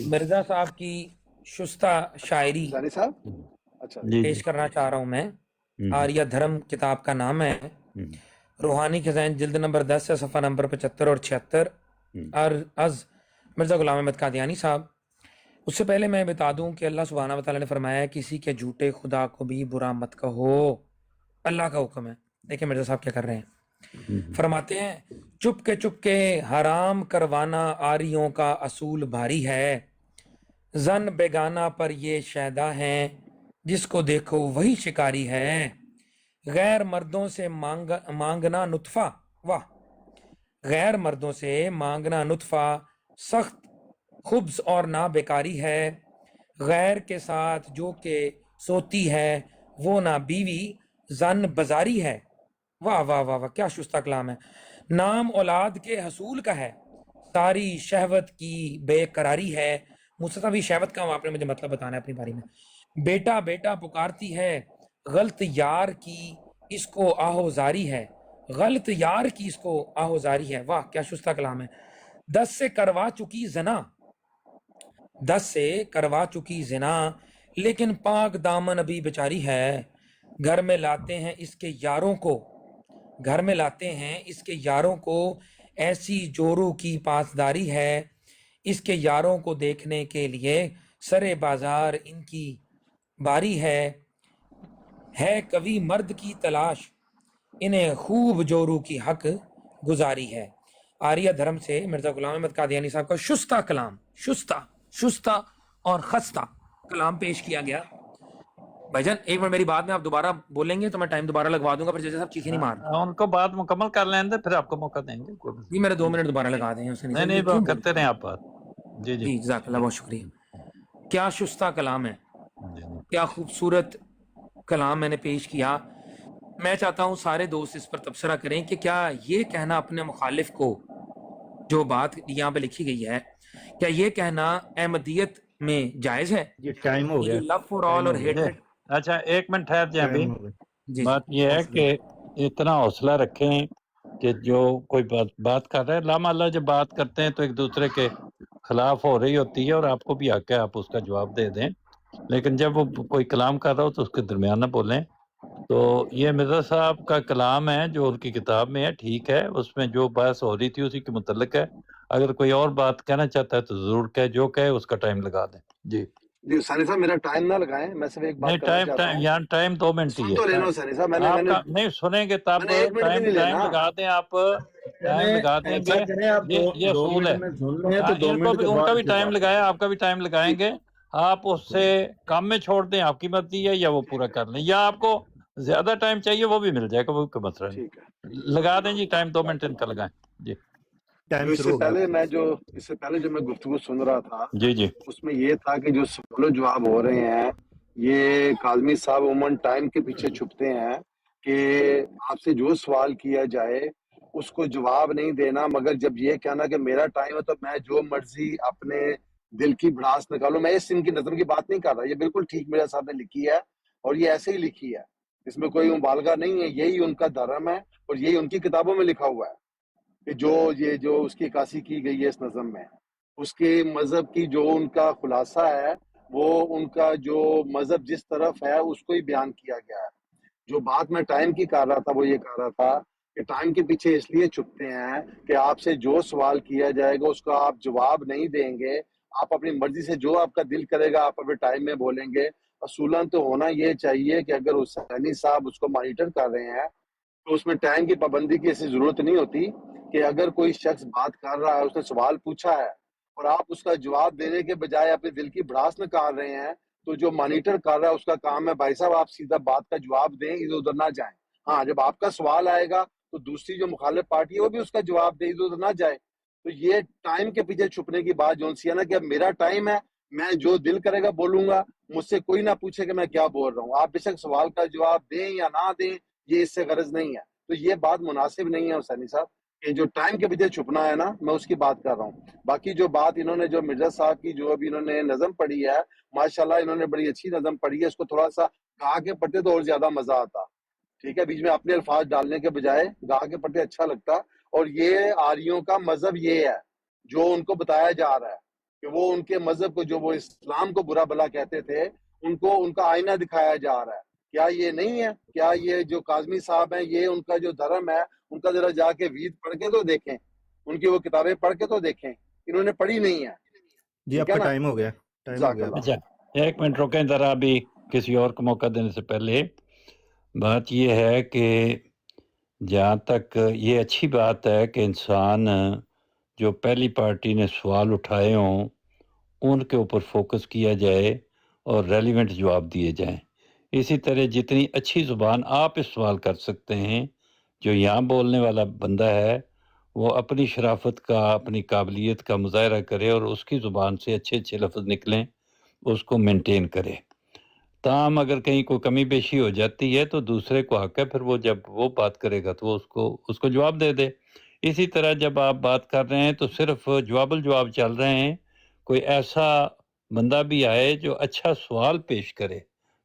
مرزا صاحب کی شستہ شاعری ثانی صاحب اچھا پیش کرنا چاہ رہا ہوں میں. آریہ دھرم کتاب کا نام ہے. روحانی خزائن جلد نمبر 10 ہے، صفحہ نمبر 75 اور 76. از مرزا غلام احمد قادیانی صاحب. اس سے پہلے میں بتا دوں کہ اللہ سبحانہ وتعالیٰ نے فرمایا ہے کسی کے جھوٹے خدا کو بھی برا مت کہو. اللہ کا حکم ہے. دیکھیں مرزا صاحب کیا کر رہے ہیں. فرماتے ہیں چپ کے حرام کروانا آریوں کا اصول بھاری ہے. زن بیگانہ پر یہ شیدا ہیں، جس کو دیکھو وہی شکاری ہے. غیر مردوں سے مانگنا نطفہ، واہ، غیر مردوں سے مانگنا نطفہ سخت خبز اور نہ بیکاری ہے. غیر کے ساتھ جو کہ سوتی ہے وہ نہ بیوی زن بازاری ہے. واہ واہ واہ واہ، کیا شستہ کلام ہے. نام اولاد کے حصول کا ہے، ساری شہوت کی بے قراری ہے. مصطفی شہوت کا آپ نے مجھے مطلب بتانا ہے اپنی باری میں. بیٹا بیٹا پکارتی ہے، غلط یار کی اس کو آہوزاری ہے. غلط یار کی اس کو آہوزاری ہے. واہ کیا شستہ کلام ہے. 10 سے کروا چکی زنا، 10 سے کروا چکی زنا، لیکن پاک دامن ابھی بیچاری ہے. گھر میں لاتے ہیں اس کے یاروں کو، گھر میں لاتے ہیں اس کے یاروں کو، ایسی جورو کی پاسداری ہے. اس کے یاروں کو دیکھنے کے لیے سرے بازار ان کی باری ہے. کبھی مرد کی تلاش، انہیں خوب جورو کی حق گزاری ہے. آریہ دھرم سے مرزا غلام احمد قادیانی صاحب کا شستہ کلام، شستہ اور خستہ کلام پیش کیا گیا. بھائی جان ایک منٹ میری بات میں آپ دوبارہ بولیں گے تو میں ٹائم دوبارہ لگوا دوں گا، پھر جیسے صاحب چیخیں نہیں مارنا. ان کو بات مکمل کر لیں دے، پھر آپ کو موقع دیں گے. جی میرے 2 منٹ دوبارہ لگا دیں. نہیں کرتے رہیں آپ بات. جی جی جزاک اللہ، بہت شکریہ. کیا شستہ کلام ہے، کیا خوبصورت کلام میں نے پیش کیا. میں چاہتا ہوں سارے دوست اس پر تبصرہ کریں کہ کیا یہ کہنا اپنے مخالف کو، جو بات یہاں پہ لکھی گئی ہے، کیا یہ کہنا احمدیت میں جائز ہے؟ یہ ٹائم ہو گیا. لو فار آل اور ہیٹریڈ. اچھا ایک منٹ ٹھہر جائیں ابھی. جی بات یہ ہے کہ اتنا حوصلہ رکھیں کہ جو کوئی بات کر رہا ہے، لام اللہ جب بات کرتے ہیں تو ایک دوسرے کے خلاف ہو رہی ہوتی ہے اور آپ کو بھی حق ہے آپ اس کا جواب دے دیں، لیکن جب وہ کوئی کلام کر رہا ہو تو اس کے درمیان نہ بولیں. تو یہ مرزا صاحب کا کلام ہے جو ان کی کتاب میں ہے، ٹھیک ہے، اس میں جو بحث ہو رہی تھی اسی کے متعلق ہے. اگر کوئی اور بات کہنا چاہتا ہے تو ضرور کہے، جو کہے اس کا ٹائم لگا دیں. جی جی ثانی صاحب میرا ٹائم نہ لگائیں، میں صرف ایک بات کرنا چاہتا ہوں. یہاں ٹائم 2 منٹ ہی سن تو لینا ثانی صاحب، میں آپ نے کا نہیں سنیں گے تب میں نے 1 منٹ بھی نہیں ٹائم لینا. لگا دیں. آپ ٹائم لگا دیں گے، یہ اصول ہے. ان کو بھی ان کا بھی ٹائم لگایا، آپ کا بھی ٹائم لگائیں گے. آپ اس سے کام میں چھوڑ دیں، آپ کی مرضی ہے، یا وہ پورا کر لیں، یا آپ کو زیادہ ٹائم چاہیے وہ بھی مل جائے گا، وہ کوئی مسئلہ نہیں. ٹھیک ہے لگا دیں جی ٹائم 2 منٹ ان کا لگائیں. جی اس سے پہلے جو میں گفتگو سن رہا تھا جی اس میں یہ تھا کہ جو سوال و جواب ہو رہے ہیں یہ کاظمی صاحب عموماً ٹائم کے پیچھے چھپتے ہیں کہ آپ سے جو سوال کیا جائے اس کو جواب نہیں دینا، مگر جب یہ کہنا کہ میرا ٹائم ہے تو میں جو مرضی اپنے دل کی بھڑاس نکالوں. میں اس ان کی نظم کی بات نہیں کر رہا، یہ بالکل ٹھیک میرا صاحب نے لکھی ہے اور یہ ایسے ہی لکھی ہے، اس میں کوئی مبالغہ نہیں ہے. یہی ان کا دھرم ہے اور یہی ان کی کتابوں میں لکھا ہوا ہے کہ جو اس کی عکاسی کی گئی ہے اس نظم میں، اس کے مذہب کی جو ان کا خلاصہ ہے، وہ ان کا جو مذہب جس طرف ہے اس کو ہی بیان کیا گیا ہے. جو بات میں ٹائم کی کر رہا تھا وہ یہ کر رہا تھا کہ ٹائم کے پیچھے اس لیے چھپتے ہیں کہ آپ سے جو سوال کیا جائے گا اس کا آپ جواب نہیں دیں گے. آپ اپنی مرضی سے جو آپ کا دل کرے گا آپ اپنے ٹائم میں بولیں گے. اصولاً تو ہونا یہ چاہیے کہ اگر حسینی صاحب اس کو مانیٹر کر رہے ہیں تو اس میں ٹائم کی پابندی کی ایسی ضرورت نہیں ہوتی کہ اگر کوئی شخص بات کر رہا ہے، اس نے سوال پوچھا ہے اور آپ اس کا جواب دینے کے بجائے اپنے دل کی بھڑاس نکال رہے ہیں، تو جو مانیٹر کر رہا ہے اس کا کام ہے بھائی صاحب آپ سیدھا بات کا جواب دیں، ادھر ادھر نہ جائیں. ہاں جب آپ کا سوال آئے گا تو دوسری جو مخالف پارٹی ہے وہ بھی اس کا جواب دے، ادھر ادھر نہ جائے. تو یہ ٹائم کے پیچھے چھپنے کی بات جو سی ہے نا کہ اب میرا ٹائم ہے، میں جو دل کرے گا بولوں گا، مجھ سے کوئی نہ پوچھے کہ میں کیا بول رہا ہوں. آپ بے شک سوال کا جواب دیں یا نہ دیں، یہ اس سے غرض نہیں ہے. تو یہ بات مناسب نہیں ہے حسینی صاحب کہ جو ٹائم کے پیچھے چھپنا ہے نا، میں اس کی بات کر رہا ہوں. باقی جو بات انہوں نے جو مرزا صاحب کی جو ابھی انہوں نے نظم پڑھی ہے، ماشاءاللہ انہوں نے بڑی اچھی نظم پڑھی ہے. اس کو تھوڑا سا گا کے پڑھتے تو اور زیادہ مزہ آتا. ٹھیک ہے، بیچ میں اپنے الفاظ ڈالنے کے بجائے گا کے پڑھتے اچھا لگتا. اور یہ آریوں کا مذہب یہ ہے جو ان کو بتایا جا رہا ہے کہ وہ ان کے مذہب کو، جو وہ اسلام کو برا بلا کہتے تھے، ان کو ان کا آئینہ دکھایا جا رہا ہے. کیا یہ نہیں ہے؟ کیا یہ جو کاظمی صاحب ہیں، یہ ان کا جو دھرم ہے، ان کا ذرا جا کے وید پڑھ کے تو دیکھیں، ان کی وہ کتابیں پڑھ کے تو دیکھیں. انہوں نے پڑھی نہیں ہے. جی آپ کا ٹائم ہو گیا، ٹائم ہو گیا. اچھا ایک منٹ رکیں ذرا، ابھی کسی اور کو موقع دینے سے پہلے بات یہ ہے کہ جہاں تک یہ اچھی بات ہے کہ انسان جو پہلی پارٹی نے سوال اٹھائے ہوں ان کے اوپر فوکس کیا جائے اور ریلیونٹ جواب دیے جائیں. اسی طرح جتنی اچھی زبان آپ اس سوال کر سکتے ہیں، جو یہاں بولنے والا بندہ ہے وہ اپنی شرافت کا، اپنی قابلیت کا مظاہرہ کرے اور اس کی زبان سے اچھے اچھے لفظ نکلیں، اس کو مینٹین کرے. تاہم اگر کہیں کوئی کمی بیشی ہو جاتی ہے تو دوسرے کو حق ہے پھر وہ جب وہ بات کرے گا تو وہ اس کو جواب دے دے. اسی طرح جب آپ بات کر رہے ہیں تو صرف جواب الجواب چل رہے ہیں، کوئی ایسا بندہ بھی آئے جو اچھا سوال پیش کرے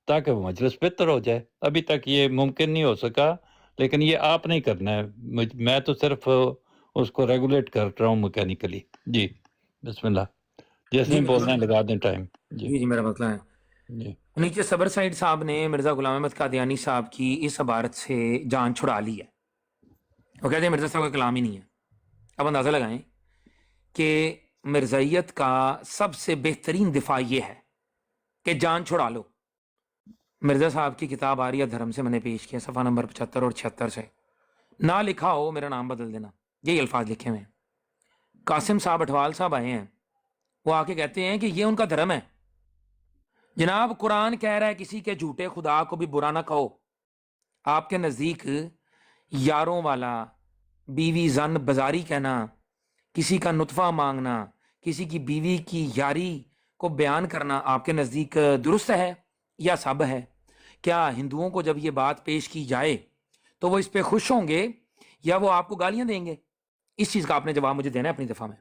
تاکہ وہ مجلس بہتر ہو جائے. ابھی تک یہ ممکن نہیں ہو سکا، لیکن یہ آپ نہیں کرنا ہے، میں تو صرف اس کو ریگولیٹ کر رہا ہوں میکینیکلی. جی بسم اللہ، جس نے بولنا ہے لگا دیں ٹائم. جی میرا مسئلہ ہے. جی نیچے صبر سعید صاحب نے مرزا غلام احمد قادیانی صاحب کی اس عبارت سے جان چھڑا لی ہے. وہ کہتے ہیں مرزا صاحب کا کلام ہی نہیں ہے. اب اندازہ لگائیں کہ مرزائیت کا سب سے بہترین دفاع یہ ہے کہ جان چھڑا لو. مرزا صاحب کی کتاب آریہ دھرم سے میں نے پیش کیا، صفحہ نمبر 75 اور 76 سے. نہ لکھا ہو میرا نام بدل دینا، یہی الفاظ لکھے ہوئے ہیں. قاسم صاحب اٹھوال صاحب آئے ہیں، وہ آ کے کہتے ہیں کہ یہ ان کا دھرم ہے. جناب قرآن کہہ رہا ہے کسی کے جھوٹے خدا کو بھی برا نہ کہو. آپ کے نزدیک یاروں والا، بیوی زن بازاری کہنا، کسی کا نطفہ مانگنا، کسی کی بیوی کی یاری کو بیان کرنا آپ کے نزدیک درست ہے یا سب ہے؟ کیا ہندوؤں کو جب یہ بات پیش کی جائے تو وہ اس پہ خوش ہوں گے یا وہ آپ کو گالیاں دیں گے؟ اس چیز کا آپ نے جواب مجھے دینا ہے اپنی دفاع میں.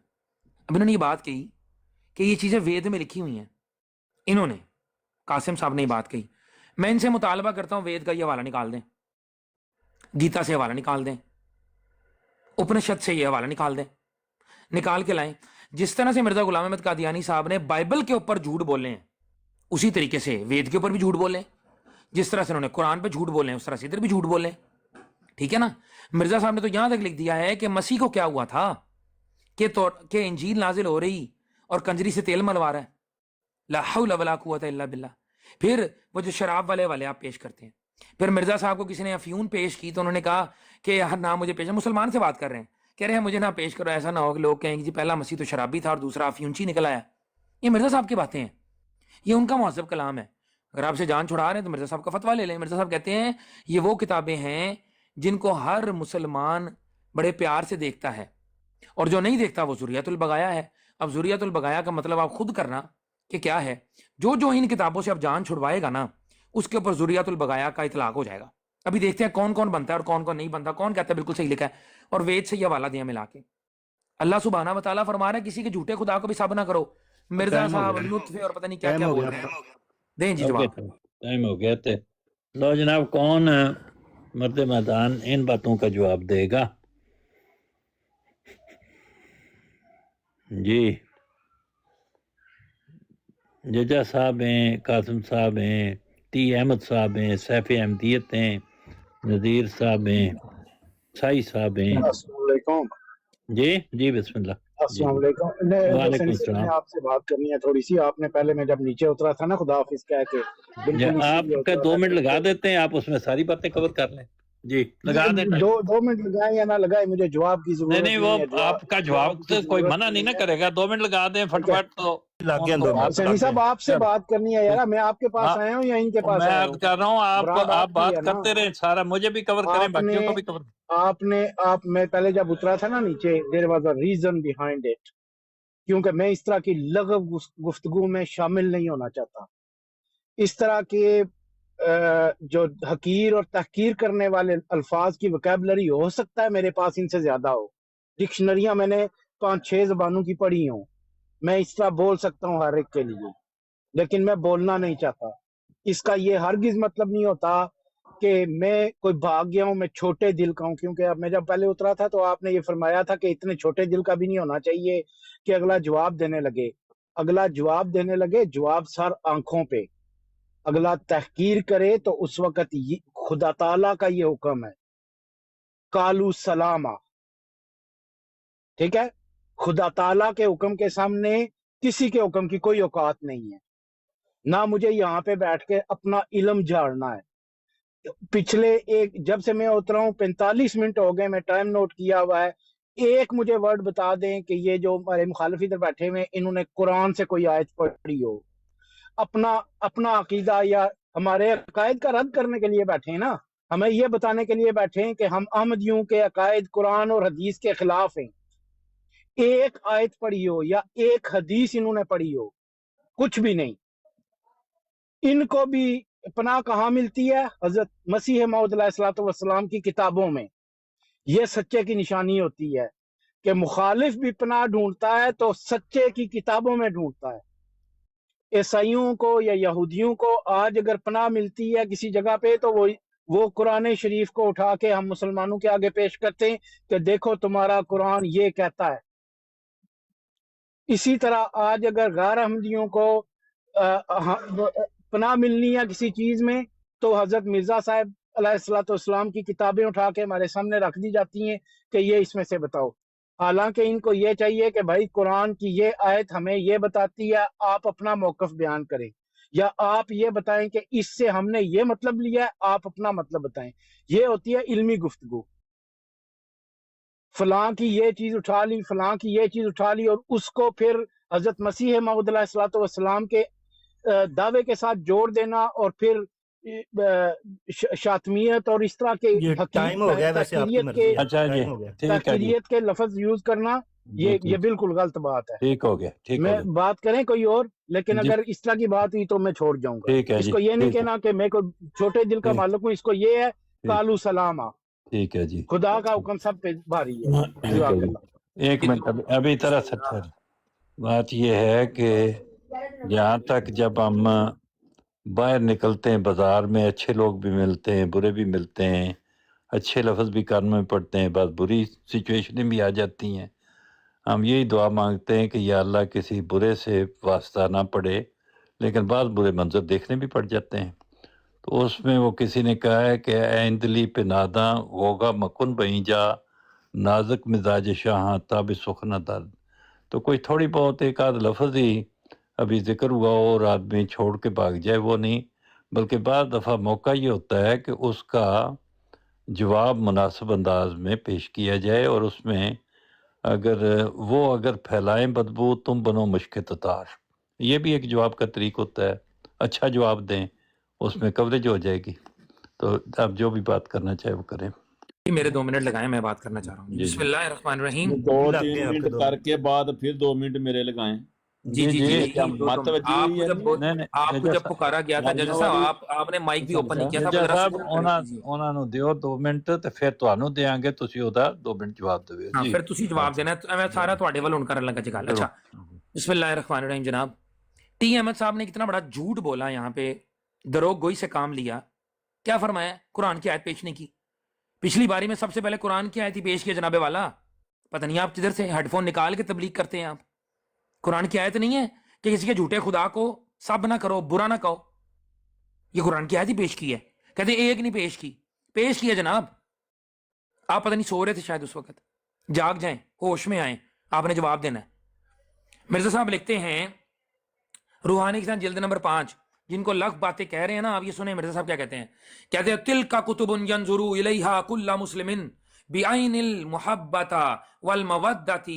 اب انہوں نے یہ بات کہی کہ یہ چیزیں وید میں لکھی ہوئی ہیں. انہوں نے قاسم صاحب نے یہ بات کہی. میں ان سے مطالبہ کرتا ہوں وید کا یہ حوالہ نکال دیں، گیتا سے حوالہ نکال دیں، اپنشد سے یہ حوالہ نکال دیں، نکال کے لائیں. جس طرح سے مرزا غلام احمد قادیانی صاحب نے بائبل کے اوپر جھوٹ بولے ہیں، اسی طریقے سے وید کے اوپر بھی جھوٹ بولے. جس طرح سے انہوں نے قرآن پہ جھوٹ بولے ہیں، اس طرح سے ادھر بھی جھوٹ بولے. ٹھیک ہے نا؟ مرزا صاحب نے تو یہاں تک لکھ دیا ہے کہ مسیح کو کیا ہوا تھا کہ انجیل نازل ہو رہی اور کنجری سے تیل ملوا رہا ہے. لا حول ولا قوت الا باللہ. پھر وہ جو شراب والے آپ پیش کرتے ہیں. پھر مرزا صاحب کو کسی نے افیون پیش کی تو انہوں نے کہا کہ نہ مجھے پیش، مسلمان سے بات کر رہے ہیں، کہہ رہے ہیں مجھے نہ پیش کرو، ایسا نہ ہو کہ لوگ کہیں کہ جی پہلا مسیح تو شرابی تھا اور دوسرا افیونچی نکل آیا. یہ مرزا صاحب کی باتیں ہیں، یہ ان کا مہذب کلام ہے. اگر آپ سے جان چھڑا رہے ہیں تو مرزا صاحب کا فتویٰ لے لیں. مرزا صاحب کہتے ہیں یہ وہ کتابیں ہیں جن کو ہر مسلمان بڑے پیار سے دیکھتا ہے، اور جو نہیں دیکھتا وہ ذریۃ البغایا ہے. اب ذریۃ البغایا کا مطلب آپ خود کرنا کہ کیا ہے. جو ان کتابوں سے اب جان چھڑوائے گا نا، اس کے اوپر ذریۃ البغایا کا اطلاق ہو جائے گا. ابھی دیکھتے ہیں کون کون بنتا ہے اور کون کون نہیں بنتا، کون کہتا ہے بالکل صحیح لکھا ہے، اور وید سے یہ حوالہ دیا ملا کے. اللہ سبحانہ و تعالیٰ فرما رہا ہے کسی کے جھوٹے خدا کو بھی سب نہ کرو. مرزا صاحب لطفے اور پتہ نہیں کیا کیا بول رہے ہیں. دیں جی جواب. ٹائم ہو گیا تھے. لو جناب، کون مرد میدان ان باتوں کا جواب دے گا؟ جی ججا صاحب ہیں، قاسم صاحب ہیں، ٹی احمد صاحب ہیں، سیف احمدیت ہیں، نذیر صاحب ہیں، سائی صاحب ہیں. السلام علیکم. جی بسم اللہ. السلام علیکم. وعلیکم السلام. میں آپ سے بات کرنی ہے تھوڑی سی. آپ نے پہلے میں جب نیچے اترا تھا نا خدا حافظ کہہ کے بالکل آپ کا 2 منٹ لگا دیتے ہیں، آپ اس میں ساری باتیں کور کر لیں. جی لگا دیں. 2 منٹ لگائیں یا نہ لگائیں، مجھے جواب کی ضرورت نہیں وہ آپ کا جواب سے کوئی منع نہیں نہ کرے گا. 2 منٹ لگا دیں فٹ فٹ. تو سنی صاحب آپ سے بات کرنی ہے یار. میں آپ کے پاس آیا ہوں یا ان کے پاس آیا ہوں؟ میں کر رہا ہوں آپ بات کرتے رہیں، سارا مجھے بھی کور کریں، باقیوں کو بھی کور. میں پہلے جب اترا تھا نا نیچے، there was a reason behind it، کیونکہ میں اس طرح کی لغو گفتگو میں شامل نہیں ہونا چاہتا. اس طرح کے جو حقیر اور تحقیر کرنے والے الفاظ کی وکیبلری ہو سکتا ہے میرے پاس ان سے زیادہ ہو. ڈکشنریاں میں نے 5-6 زبانوں کی پڑھی ہوں، میں اس طرح بول سکتا ہوں ہر ایک کے لیے، لیکن میں بولنا نہیں چاہتا. اس کا یہ ہرگز مطلب نہیں ہوتا کہ میں کوئی بھاگ گیا ہوں، میں چھوٹے دل کا ہوں، کیونکہ اب میں جب پہلے اترا تھا تو آپ نے یہ فرمایا تھا کہ اتنے چھوٹے دل کا بھی نہیں ہونا چاہیے کہ اگلا جواب دینے لگے. اگلا جواب دینے لگے، جواب سر آنکھوں پہ. اگلا تحقیر کرے تو اس وقت خدا تعالیٰ کا یہ حکم ہے، قالوا سلاما. ٹھیک ہے، خدا تعالیٰ کے حکم کے سامنے کسی کے حکم کی کوئی اوقات نہیں ہے. نہ مجھے یہاں پہ بیٹھ کے اپنا علم جھاڑنا ہے. پچھلے جب سے میں اترا ہوں 45 منٹ ہو گئے، میں ٹائم نوٹ کیا ہوا ہے. ایک مجھے ورڈ بتا دیں کہ یہ جو ہمارے مخالف ادھر بیٹھے ہوئے انہوں نے قرآن سے کوئی آیت پڑھی ہو. اپنا عقیدہ یا ہمارے عقائد کا رد کرنے کے لیے بیٹھے ہیں نا، ہمیں یہ بتانے کے لیے بیٹھے ہیں کہ ہم احمدیوں کے عقائد قرآن اور حدیث کے خلاف ہیں. ایک آیت پڑھی ہو یا ایک حدیث انہوں نے پڑھی ہو، کچھ بھی نہیں. ان کو بھی پناہ کہاں ملتی ہے؟ حضرت مسیح موعود علیہ الصلوۃ والسلام کی کتابوں میں. یہ سچے کی نشانی ہوتی ہے کہ مخالف بھی پناہ ڈھونڈتا ہے تو سچے کی کتابوں میں ڈھونڈتا ہے. عیسائیوں کو یا یہودیوں کو آج اگر پناہ ملتی ہے کسی جگہ پہ تو وہ قرآن شریف کو اٹھا کے ہم مسلمانوں کے آگے پیش کرتے ہیں کہ دیکھو تمہارا قرآن یہ کہتا ہے. اسی طرح آج اگر غیر احمدیوں کو پناہ ملنی ہے کسی چیز میں تو حضرت مرزا صاحب علیہ الصلوۃ والسلام کی کتابیں اٹھا کے ہمارے سامنے رکھ دی جاتی ہیں کہ یہ اس میں سے بتاؤ. حالانکہ ان کو یہ چاہیے کہ بھائی قرآن کی یہ آیت ہمیں یہ بتاتی ہے، آپ اپنا موقف بیان کریں، یا آپ یہ بتائیں کہ اس سے ہم نے یہ مطلب لیا ہے، آپ اپنا مطلب بتائیں. یہ ہوتی ہے علمی گفتگو. فلاں کی یہ چیز اٹھا لی، فلاں کی یہ چیز اٹھا لی، اور اس کو پھر حضرت مسیح موعود علیہ الصلوۃ والسلام کے دعوے کے ساتھ جوڑ دینا، اور پھر شاطمیت اور اس طرح کے یہ ٹائم ہو گیا، ویسے آپ کی مرضی ہے. اچھا جی، ٹائم ہو گیا. ٹھیک ہے جی، تحقیریت کے لفظ یوز کرنا یہ بالکل غلط بات ہے. ٹھیک ہو گیا، ٹھیک ہو میں گیا. بات کریں کوئی اور، لیکن جی اگر اس طرح کی بات ہوئی تو میں چھوڑ جاؤں گا. ٹھیک ہے اس جی، کو یہ نہیں ٹھیک ہے، کہنا کہ میں کوئی چھوٹے دل کا ٹھیک معلق ہوں. اس کو یہ ہے ٹھیک قالوا سلاما، ٹھیک ہے جی، خدا کا حکم سب پہ بھاری ہے. ٹھیک ہے جزاک جی. اللہ. ایک منٹ ابھی طرح سے ٹھہر. بات یہ ہے کہ جہاں تک جب ہم باہر نکلتے ہیں بازار میں، اچھے لوگ بھی ملتے ہیں، برے بھی ملتے ہیں، اچھے لفظ بھی کان میں پڑتے ہیں، بعض بری سچویشنیں بھی آ جاتی ہیں. ہم یہی دعا مانگتے ہیں کہ یا اللہ کسی برے سے واسطہ نہ پڑے، لیکن بعض برے منظر دیکھنے بھی پڑ جاتے ہیں. تو اس میں وہ کسی نے کہا ہے کہ ایندلی پہ ناداں ہوگا مکن بہیں جا، نازک مزاج شاہاں تاب سخن درد. تو کوئی تھوڑی بہت ایک آدھ لفظ ہی ابھی ذکر ہوا اور آدمی چھوڑ کے بھاگ جائے، وہ نہیں، بلکہ بعض دفعہ موقع یہ ہوتا ہے کہ اس کا جواب مناسب انداز میں پیش کیا جائے، اور اس میں اگر پھیلائیں بدبو تم بنو مشک تتار. یہ بھی ایک جواب کا طریق ہوتا ہے. اچھا جواب دیں، اس میں کوریج ہو جائے گی. تو آپ جو بھی بات کرنا چاہے وہ کریں. میرے 2 منٹ لگائیں، میں بات کرنا چاہ رہا ہوں. جی بسم اللہ الرحمن الرحیم. 2-3 منٹ کر کے بعد پھر 2 منٹ میرے لگائیں. جی جی جی کیا متوجہ ہوئی ہے؟ آپ کو جب پکارا گیا تھا جج صاحب، آپ نے مائک بھی اوپن نہیں کیا تھا. جج صاحب ਉਹਨਾਂ ਨੂੰ ਦਿਓ 2 ਮਿੰਟ ਤੇ ਫਿਰ ਤੁਹਾਨੂੰ ਦੇਾਂਗੇ, ਤੁਸੀਂ ਉਹਦਾ 2 ਮਿੰਟ ਜਵਾਬ ਦਿਓ. ہاں پھر تسی جواب دینا ہے. میں سارا تواڈے ول ہن کرن لگا جی گل. اچھا بسم اللہ الرحمن الرحیم. جناب ٹی احمد صاحب نے کتنا بڑا جھوٹ بولا یہاں پہ، دروغ گوئی سے کام لیا. کیا فرمایا؟ قرآن کی آیت پیش نہیں کی. پچھلی باری میں سب سے پہلے قرآن کی آیت ہی پیش کی جناب والا. پتہ نہیں آپ کدھر سے ہیڈ فون نکال کے تبلیغ کرتے ہیں. آپ قرآن کی آیت نہیں ہے کہ کسی کے جھوٹے خدا کو سب نہ کرو، برا نہ کہو. یہ قرآن کی آیت ہی پیش کی ہے. کہتے ایک نہیں پیش کی، پیش کی ہے جناب. آپ پتہ نہیں سو رہے تھے شاید اس وقت. جاگ جائیں، ہوش میں آئیں، آپ نے جواب دینا ہے. مرزا صاحب لکھتے ہیں روحانی کے ساتھ جلد نمبر 5، جن کو لغ باتیں کہہ رہے ہیں نا، آپ یہ سنیں مرزا صاحب کیا کہتے ہیں. کہتے ہیں تلک کتب ینظر الیہا کل مسلم بعین المحبۃ والمودۃ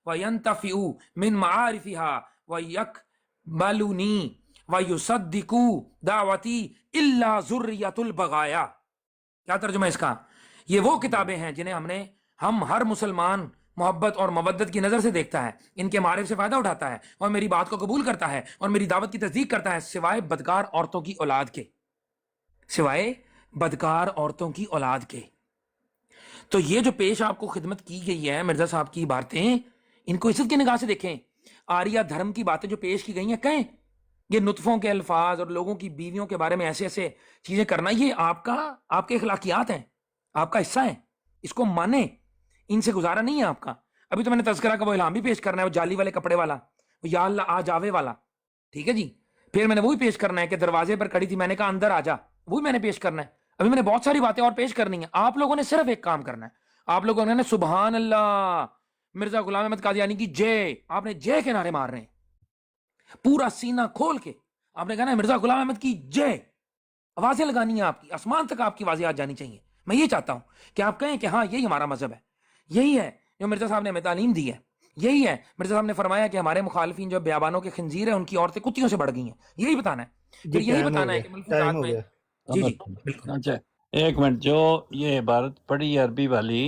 وینتفع من معارفها ویقبلنی ویصدق دعوتی الا ذریۃ البغایا. کیا ترجمہ ہے اس کا؟ یہ وہ کتابیں ہیں جنہیں ہم ہر مسلمان محبت اور مودت کی نظر سے دیکھتا ہے، ان کے معارف سے فائدہ اٹھاتا ہے اور میری بات کو قبول کرتا ہے اور میری دعوت کی تصدیق کرتا ہے، سوائے بدکار عورتوں کی اولاد کے. سوائے بدکار عورتوں کی اولاد کے. تو یہ جو پیش آپ کو خدمت کی گئی ہے مرزا صاحب کی باتیں، ان کو عزت کی نگاہ سے دیکھیں. آریہ دھرم کی باتیں جو پیش کی گئی ہیں، کہیں یہ نطفوں کے الفاظ اور لوگوں کی بیویوں کے بارے میں ایسے ایسے چیزیں کرنا، یہ آپ کے اخلاقیات ہیں، آپ کا حصہ ہے، اس کو مانیں، ان سے گزارا نہیں ہے آپ کا۔ ابھی تو میں نے تذکرہ کا وہ الہام بھی پیش کرنا ہے، وہ جالی والے کپڑے والا، وہ یا اللہ آ جاوے والا، ٹھیک ہے جی۔ پھر میں نے وہی پیش کرنا ہے کہ دروازے پر کھڑی تھی، میں نے کہا اندر آ جا، وہی میں نے پیش کرنا ہے۔ ابھی میں نے بہت ساری باتیں اور پیش کرنی ہیں، آپ لوگوں نے صرف ایک کام کرنا ہے، آپ لوگوں نے سبحان اللہ مرزا غلام احمد قادیانی کی جے، آپ نے جے کے نعرے مار رہے ہیں پورا سینہ کھول کے، آپ نے کہنا ہے مرزا غلام احمد کی جے، آوازیں لگانی ہیں آپ کی، آسمان تک آپ کی آوازیں آج جانی چاہیے۔ میں یہ چاہتا ہوں کہ آپ کہیں کہ ہاں یہی ہمارا مذہب ہے، یہی ہے جو مرزا صاحب نے ہمیں تعلیم دی ہے، یہی ہے مرزا صاحب نے فرمایا کہ ہمارے مخالفین جو بیابانوں کے خنزیر ہیں ان کی عورتیں کتیوں سے بڑھ گئی ہیں، یہی بتانا ہے، پھر یہی بتانا ہے کہ ملفوظات میں جی جی بالکل۔ اچھا ایک منٹ، جو یہ عبارت پڑھی عربی والی،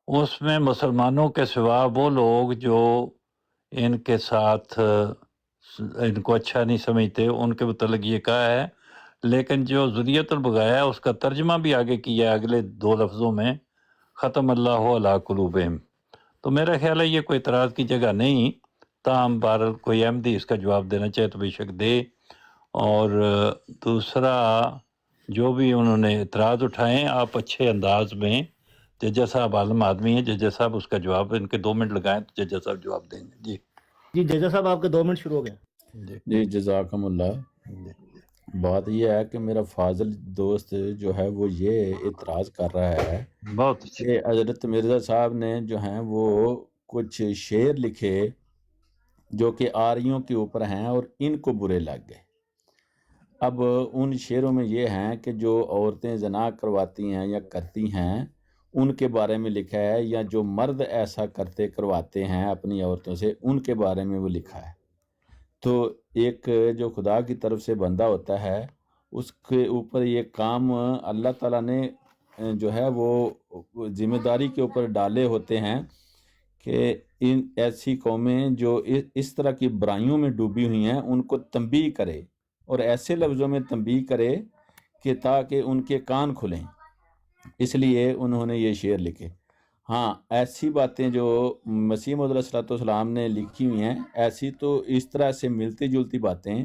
اس میں مسلمانوں کے سوا وہ لوگ جو ان کے ساتھ ان کو اچھا نہیں سمجھتے ان کے متعلق یہ کہا ہے، لیکن جو ذریت البغایا ہے اس کا ترجمہ بھی آگے کیا ہے اگلے 2 لفظوں میں، ختم اللہ علی قلوبہم۔ تو میرا خیال ہے یہ کوئی اعتراض کی جگہ نہیں، تاہم بہرحال کوئی احمدی اس کا جواب دینا چاہے تو بے شک دے۔ اور دوسرا جو بھی انہوں نے اعتراض اٹھائیں آپ اچھے انداز میں، ججا صاحب عالم آدمی ہیں، ججا صاحب اس کا جواب ان کے 2 منٹ لگائیں تو ججا صاحب جواب دیں گے۔ جی جی ججا صاحب آپ کے 2 منٹ شروع ہو گئے۔ جی جزاکم اللہ۔ بات یہ ہے کہ میرا فاضل دوست جو ہے وہ یہ اعتراض کر رہا ہے بہت اچھی کہ حضرت مرزا صاحب نے جو ہیں وہ کچھ شعر لکھے جو کہ آریوں کے اوپر ہیں اور ان کو برے لگ گئے۔ اب ان شعروں میں یہ ہیں کہ جو عورتیں زنا کرواتی ہیں یا کرتی ہیں ان کے بارے میں لکھا ہے، یا جو مرد ایسا کرواتے ہیں اپنی عورتوں سے ان کے بارے میں وہ لکھا ہے۔ تو ایک جو خدا کی طرف سے بندہ ہوتا ہے اس کے اوپر یہ کام اللہ تعالیٰ نے جو ہے وہ ذمہ داری کے اوپر ڈالے ہوتے ہیں کہ ان ایسی قومیں جو اس طرح کی برائیوں میں ڈوبی ہوئی ہیں ان کو تنبیہ کرے، اور ایسے لفظوں میں تنبیہ کرے کہ تاکہ ان کے کان کھلیں، اس لیے انہوں نے یہ شعر لکھے۔ ہاں ایسی باتیں جو مسیح موعود علیہ الصلوۃ والسلام نے لکھی ہوئی ہیں، ایسی تو اس طرح سے ملتی جلتی باتیں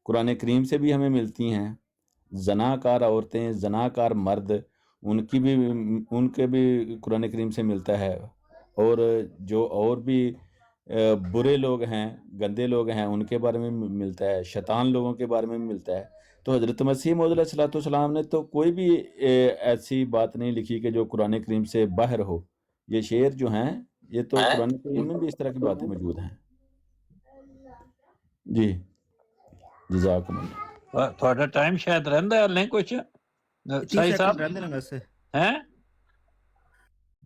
قرآن کریم سے بھی ہمیں ملتی ہیں۔ زناکار عورتیں، زناکار مرد، ان کے بھی قرآن کریم سے ملتا ہے، اور جو اور بھی برے لوگ ہیں، گندے لوگ ہیں، ان کے بارے میں ملتا ہے، شیطان لوگوں کے بارے میں ملتا ہے۔ تو حضرت مسیح موعود علیہ الصلوۃ والسلام نے تو کوئی بھی ایسی بات نہیں لکھی کہ جو قرآن کریم سے باہر ہو۔ یہ شعر جو ہیں یہ تو قرآن کریم میں بھی اس طرح کی باتیں موجود ہیں۔ جی جزاکم اللہ۔ تھوڑا ٹائم شاید رہندا ہے نہیں کچھ 30 صحیح صاحب سیکنڈ رہندے نے ویسے، ہیں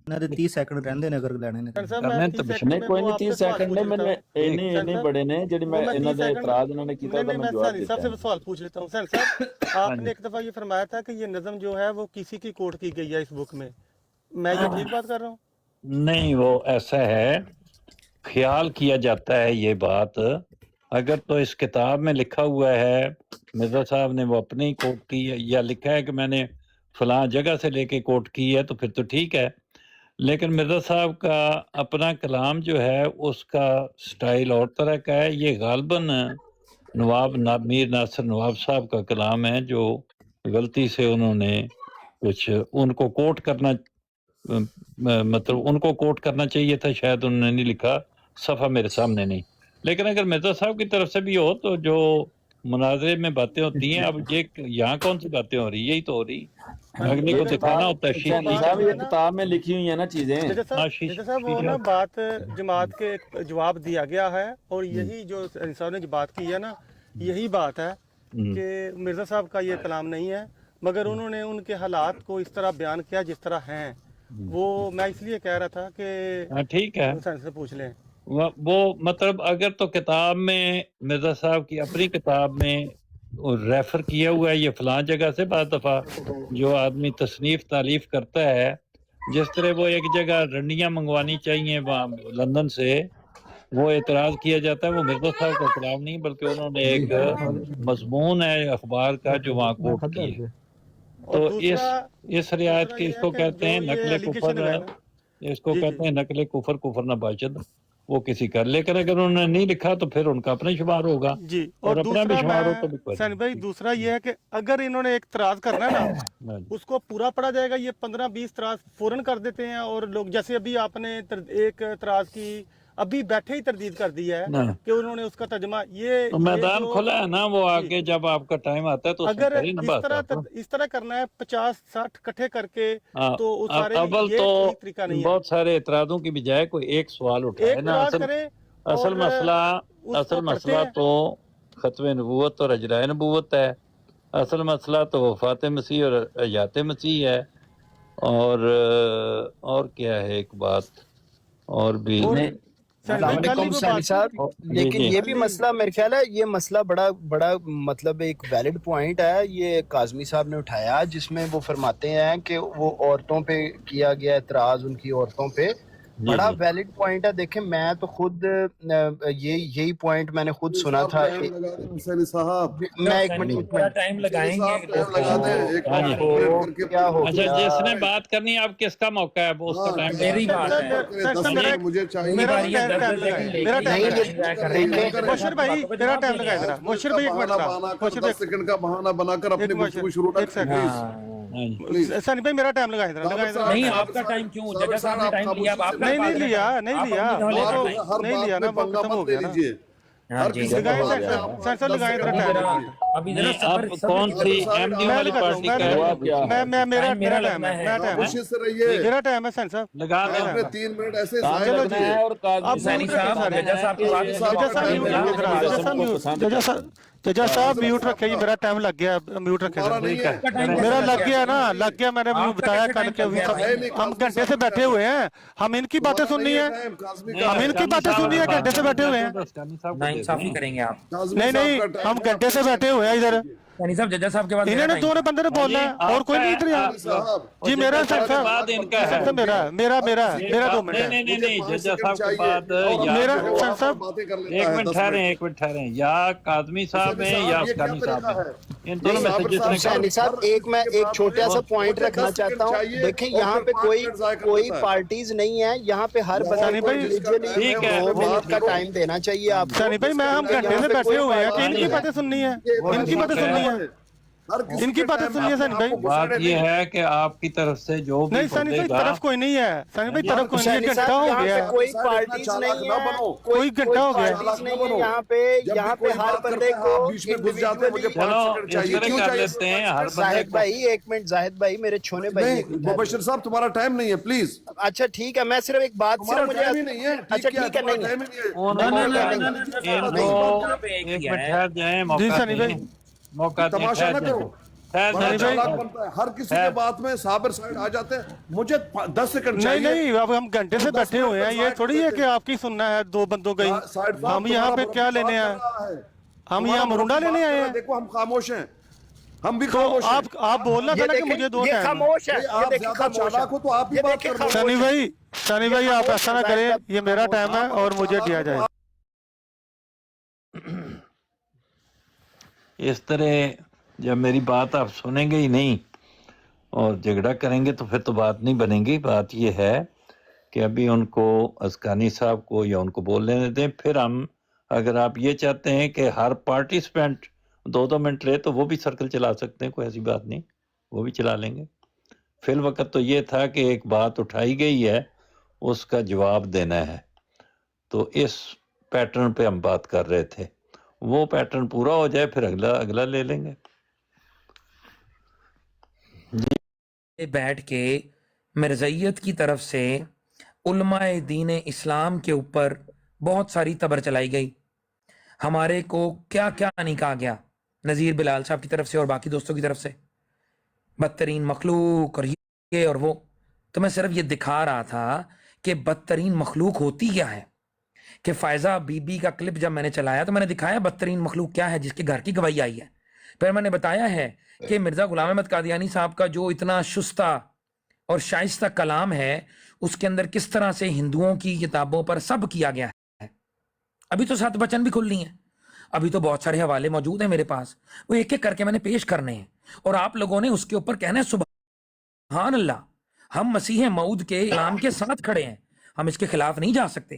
نہ 30 سیکنڈ رہندے نے اگر لینے نے۔ کرنے تو نہیں کوئی نہیں 30 سیکنڈ نے میں نہیں بڑے نے جڑی میں انہاں دے اعتراض انہوں نے کیتا تھا میں جواب دیتا سب سے سوال پوچھ لیتا ہوں۔ حسین صاحب آپ نے ایک دفعہ یہ فرمایا تھا کہ یہ نظم جو ہے وہ کسی کی کوٹ کی گئی ہے اس بک میں یہ ٹھیک بات کر رہا ہوں؟ نہیں، وہ ایسا ہے، خیال کیا جاتا ہے یہ بات، اگر تو اس کتاب میں لکھا ہوا ہے مرزا صاحب نے وہ اپنی کوٹ کی ہے، یا لکھا ہے کہ میں نے فلاں جگہ سے لے کے کوٹ کی ہے تو پھر تو ٹھیک ہے، لیکن مرزا صاحب کا اپنا کلام جو ہے اس کا سٹائل اور طرح کا ہے۔ یہ غالباً میر ناصر نواب صاحب کا کلام ہے جو غلطی سے انہوں نے کچھ ان کو کوٹ کرنا مطلب ان کو کوٹ کرنا چاہیے تھا، شاید انہوں نے نہیں لکھا، صفحہ میرے سامنے نہیں۔ لیکن اگر مرزا صاحب کی طرف سے بھی ہو تو جو مناظرے میں باتیں ہوتی ہیں، اب یہ یہاں کون سی باتیں ہو رہی، یہی تو ہو رہی، اگلے کو دکھانا ہوتا ہے صاحب یہ کتاب میں لکھی ہوئی ہیں نا چیزیں۔ جیسے صاحب وہ نا بات جماعت کے جواب دیا گیا ہے، اور یہی جو انسان نے جو بات کی ہے نا یہی بات ہے کہ مرزا صاحب کا یہ کلام نہیں ہے، مگر انہوں نے ان کے حالات کو اس طرح بیان کیا جس طرح ہیں۔ وہ میں اس لیے کہہ رہا تھا کہ ٹھیک ہے حسین سے پوچھ لیں وہ مطلب اگر تو کتاب میں مرزا صاحب کی اپنی کتاب میں ریفر کیا ہوا ہے یہ فلاں جگہ سے، بعض دفعہ جو آدمی تصنیف تالیف کرتا ہے، جس طرح وہ ایک جگہ رنڈیاں منگوانی چاہیے وہاں لندن سے، وہ اعتراض کیا جاتا ہے، وہ مرزا صاحب کا کلام نہیں بلکہ انہوں نے ایک مضمون ہے اخبار کا جو وہاں کوٹ کیا۔ تو اس رعایت کی اس کو کہتے ہیں نقل کفر، اس کو کہتے ہیں نقل کفر، کفر نہ باشد۔ وہ کسی کر، لیکن اگر انہوں نے نہیں لکھا تو پھر ان کا اپنا شمار ہوگا، جی اور اپنا بھی دوسرا شمار ہو تو میں سین بھائی دوسرا یہ ہے کہ اگر انہوں نے ایک اعتراض کرنا ہے نا اس کو پورا پڑھا جائے گا. یہ 15-20 اعتراض فوراً کر دیتے ہیں اور لوگ جیسے ابھی آپ نے ایک اعتراض کی ابھی بیٹھے ہی تردید کر دی ہے کہ انہوں نے اس کا ترجمہ یہ تو میدان کھلا ہے نا، وہ آگے جب آپ کا ٹائم آتا ہے تو اس میں اگر کریں نا بات آپ. اس طرح کرنا ہے 50-60 اکٹھے کر کے تو اس سارے اول یہ تو کوئی طریقہ نہیں ہے. بہت سارے اعتراضوں کی بجائے کوئی ایک سوال اٹھائے ایک نا. اعتراض کریں اصل اور مسئلہ اس کو پڑھتے ہیں. تو ختم نبوت اور اجرائے نبوت ہے. اصل مسئلہ تو وفات مسیح اور حیات مسیح ہے. اور کیا ہے ایک بات اور بھی. السلام علیکم سانی صاحب. لیکن یہ بھی مسئلہ میرے خیال ہے یہ مسئلہ بڑا مطلب ایک ویلڈ پوائنٹ ہے یہ کاظمی صاحب نے اٹھایا، جس میں وہ فرماتے ہیں کہ وہ عورتوں پہ کیا گیا اعتراض، ان کی عورتوں پہ بڑا ویلڈ پوائنٹ ہے. دیکھیں میں تو خود یہی پوائنٹ میں نے خود سنا تھا. میں ایک منٹ ٹائم لگائیں گے. کیا ہو اچھا گیا؟ جس نے بات کرنی ہے آپ کس کا موقع ہے وہ اس کا ٹائم. میری بات ہے. مجھے مشر بھائی میرا ٹائم لگائے ذرا. مشر بھائی ایک سیکنڈ کا بہانہ بنا کر اپنی گفتگو شروع منٹ سانی بھائی میرا ٹائم لگائے ذرا. نہیں آپ کا ٹائم کیوں؟ جگہ صاحب نے ٹائم لیا. آپ نہیں لیا نا وہ ختم ہو گیا نا. لگائے ذرا ابھی آپ کون سی ایم ڈی والی پارٹی کا ہے؟ میرا ٹائم ہے سین صاحب. لگا دیں. 3 منٹ ایسے چلو جی اب سینی صاحب ججا صاحب میوٹ رکھے. میرا ٹائم لگ گیا. میوٹ رکھے میرا لگ گیا. میں نے بتایا کل کے ہم گھنٹے سے بیٹھے ہوئے ہیں. ہم ان کی باتیں سننی ہے. گھنٹے سے بیٹھے ہوئے ہیں. انصافی کریں گے آپ. نہیں ہم گھنٹے سے بیٹھے ہوئے ہیں ادھر. سینی صاحب ججا صاحب کے بعد انہوں نے دونوں بندے نے بولنا ہے اور کوئی نہیں ادھر یہاں. جی میرا صاحب میرا 2 منٹ ہے. نہیں ججا صاحب کے بعد میرا صاحب ایک منٹ ٹھہریں. یا کاظمی صاحب ہیں یا اسکانی صاحب ہیں. ان دونوں میں سے جس نے سینی صاحب ایک چھوٹا سا پوائنٹ رکھنا چاہتا ہوں. دیکھیں یہاں پہ کوئی پارٹیز نہیں ہے. یہاں پہ ہر بندے کو انڈیویجولی 2 منٹ کا ٹائم دینا چاہیے آپ کو. سانی بھائی میں ہم گھنٹے سے بیٹھے ہوئے ہیں کہ ان کی باتیں سننی ہے. ان کی باتیں سننی ہے سانی بھائی. بات یہ ہے کہ آپ کی طرف سے جو بھی نہیں سانی بھائی طرف کوئی نہیں ہے. سانی بھائی طرف کوئی نہیں ہے. گھنٹہ ہو گیا. کوئی پارٹیز نہیں ہے. کوئی گھنٹہ ہو گیا. یہاں پہ ہر بندے کو چلو کر لیتے ہیں ہر زاہد بھائی 1 منٹ. زاہد بھائی میرے چھونے بھائی. مبشر صاحب تمہارا ٹائم نہیں ہے پلیز. اچھا ٹھیک ہے میں صرف ایک بات صرف مجھے اچھا ٹھیک ہے. نہیں ایک منٹ ٹھہر جائیں. موقع تماشا نہ کرو. ہر کسی کے بات میں صابر سائڈ آ جاتے ہیں. مجھے 10 سیکنڈ چاہیے. نہیں اب ہم گھنٹے سے بیٹھے ہوئے ہیں. یہ تھوڑی ہے کہ آپ کی سننا ہے 2 بندوں کا ہی. ہم یہاں پہ کیا لینے آئے؟ ہم یہاں مرونڈا لینے آئے ہیں. دیکھو ہم خاموش ہیں. ہم بھی خاموش ہیں. آپ بولنا تھا نا کہ مجھے 2 ٹائم. خاموش ہے. آپ زیادہ چالاک ہو تو آپ بھی بات کر. سانی بھائی آپ ایسا نہ کریں. یہ میرا ٹائم ہے اور مجھے دیا جائے. اس طرح جب میری بات آپ سنیں گے ہی نہیں اور جھگڑا کریں گے تو پھر تو بات نہیں بنے گی. بات یہ ہے کہ ابھی ان کو اسکانی صاحب کو یا ان کو بول لینے دیں. پھر ہم اگر آپ یہ چاہتے ہیں کہ ہر پارٹیسپینٹ 2 منٹ لے تو وہ بھی سرکل چلا سکتے ہیں. کوئی ایسی بات نہیں, وہ بھی چلا لیں گے. فی الوقت تو یہ تھا کہ ایک بات اٹھائی گئی ہے اس کا جواب دینا ہے. تو اس پیٹرن پہ ہم بات کر رہے تھے. وہ پیٹرن پورا ہو جائے پھر اگلا لے لیں گے. بیٹھ کے مرزائیت کی طرف سے علماء دین اسلام کے اوپر بہت ساری تبر چلائی گئی. ہمارے کو کیا کیا نہیں کہا گیا نذیر بلال صاحب کی طرف سے اور باقی دوستوں کی طرف سے. بدترین مخلوق اور یہ اور وہ. تو میں صرف یہ دکھا رہا تھا کہ بدترین مخلوق ہوتی کیا ہے. کہ فائزہ بی بی کا کلپ جب میں نے چلایا تو میں نے دکھایا بدترین مخلوق کیا ہے جس کے گھر کی گواہی آئی ہے. پھر میں نے بتایا ہے کہ مرزا غلام احمد قادیانی صاحب کا جو اتنا شستہ اور شائستہ کلام ہے اس کے اندر کس طرح سے ہندوؤں کی کتابوں پر سب کیا گیا ہے. ابھی تو 7 بچن بھی کھلنی ہیں. ابھی تو بہت سارے حوالے موجود ہیں میرے پاس. وہ ایک ایک کر کے میں نے پیش کرنے ہیں اور آپ لوگوں نے اس کے اوپر کہنا ہے سبحان اللہ. ہم مسیح موعود کے کلام کے ساتھ کھڑے ہیں. ہم اس کے خلاف نہیں جا سکتے.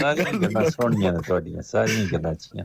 ਸਾਰੀਆਂ ਗੱਲਾਂ ਸੁਣੀਆਂ ਨੇ ਤੁਹਾਡੀਆਂ, ਸਾਰੀਆਂ ਗੱਲਾਂ ਅੱਛੀਆਂ।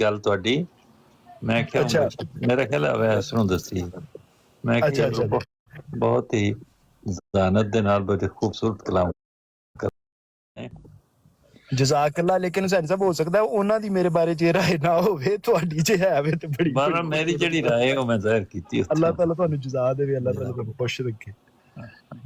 ਗੱਲ ਤੁਹਾਡੀ, ਮੈਂ ਕਿਹਾ ਅੱਛਾ। ਮੇਰਾ ਖਿਆਲ ਹੈ ਵੈਸ ਨੂੰ ਦੱਸੀ। ਮੈਂ ਅੱਛਾ, ਅੱਛਾ। ਕਿਹਾ ਬਹੁਤ ਹੀ ਜ਼ਾਨਤ ਦੇ ਨਾਲ ਬੜੇ ਖੂਬਸੂਰਤ ਕਲਾਮ ਜਜ਼ਾਕੱਲਾ। ਲੇਕਿਨ ਸੈਨ ਸਾਹਿਬ ਹੋ ਸਕਦਾ ਉਹਨਾਂ ਦੀ ਮੇਰੇ ਬਾਰੇ ਚ ਰਾਏ ਨਾ ਹੋਵੇ, ਤੁਹਾਡੀ ਚ ਹੈ ਵੇ ਤੇ ਬੜੀ ਪਰ ਮੇਰੀ ਜਿਹੜੀ ਰਾਏ ਉਹ ਮੈਂ ਜ਼ਾਹਿਰ ਕੀਤੀ ਉੱਥੇ। ਅੱਲਾਹ ਤਾਲਾ ਤੁਹਾਨੂੰ ਜਜ਼ਾ ਦੇਵੇ, ਅੱਲਾਹ ਤਾਲਾ ਤੁਹਾਨੂੰ ਖੁਸ਼ ਰੱਖੇ।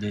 ਜੀ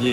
ਜੀ।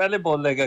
ਪਹਿਲੇ ਬੋਲ ਲੇਗਾ,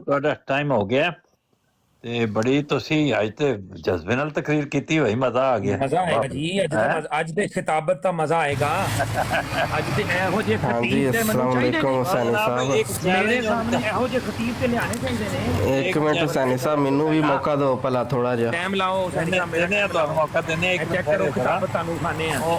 ਤੁਹਾਡਾ ਟਾਈਮ ਹੋ ਗਿਆ ਤੇ ਬੜੀ ਤੁਸੀਂ ਅੱਜ ਤੇ ਜਜ਼ਬੇ ਨਾਲ ਤਕਰੀਰ ਕੀਤੀ ਹੋਈ ਮਜ਼ਾ ਆ ਗਿਆ ਮਜ਼ਾ ਆਏਗਾ ਜੀ ਅੱਜ ਦੇ ਖਿਤਾਬਤ ਦਾ ਮਜ਼ਾ ਆਏਗਾ ਅੱਜ ਦੇ ਇਹੋ ਜਿਹੇ ਖਤੀਬ ਤੇ ਮੈਨੂੰ ਚਾਹੀਦੇ ਨੇ ਮੇਰੇ ਸਾਹਮਣੇ ਇਹੋ ਜਿਹੇ ਖਤੀਬ ਤੇ ਲਿਆਣੇ ਚਾਹੀਦੇ ਨੇ ਇੱਕ ਮਿੰਟ ਸੈਣੀ ਸਾਹਿਬ ਮੈਨੂੰ ਵੀ ਮੌਕਾ ਦਿਓ ਭਲਾ ਥੋੜਾ ਜਿਹਾ ਟਾਈਮ ਲਾਓ ਸੈਣੀ ਸਾਹਿਬ ਦੇਣੇ ਆ ਤੁਹਾਨੂੰ ਮੌਕਾ ਦੇਣੇ ਇੱਕ ਚੈੱਕ ਕਰੋ ਖਿਤਾਬਤ ਤੁਹਾਨੂੰ ਖਾਣੇ ਆ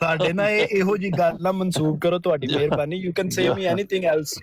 ਸਾਡੇ ਨਾ ਇਹੋ ਜੀ ਗੱਲ ਨਾ ਮਨਸੂਬ ਕਰੋ, ਤੁਹਾਡੀ ਮਿਹਰਬਾਨੀ। You can say me anything else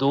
2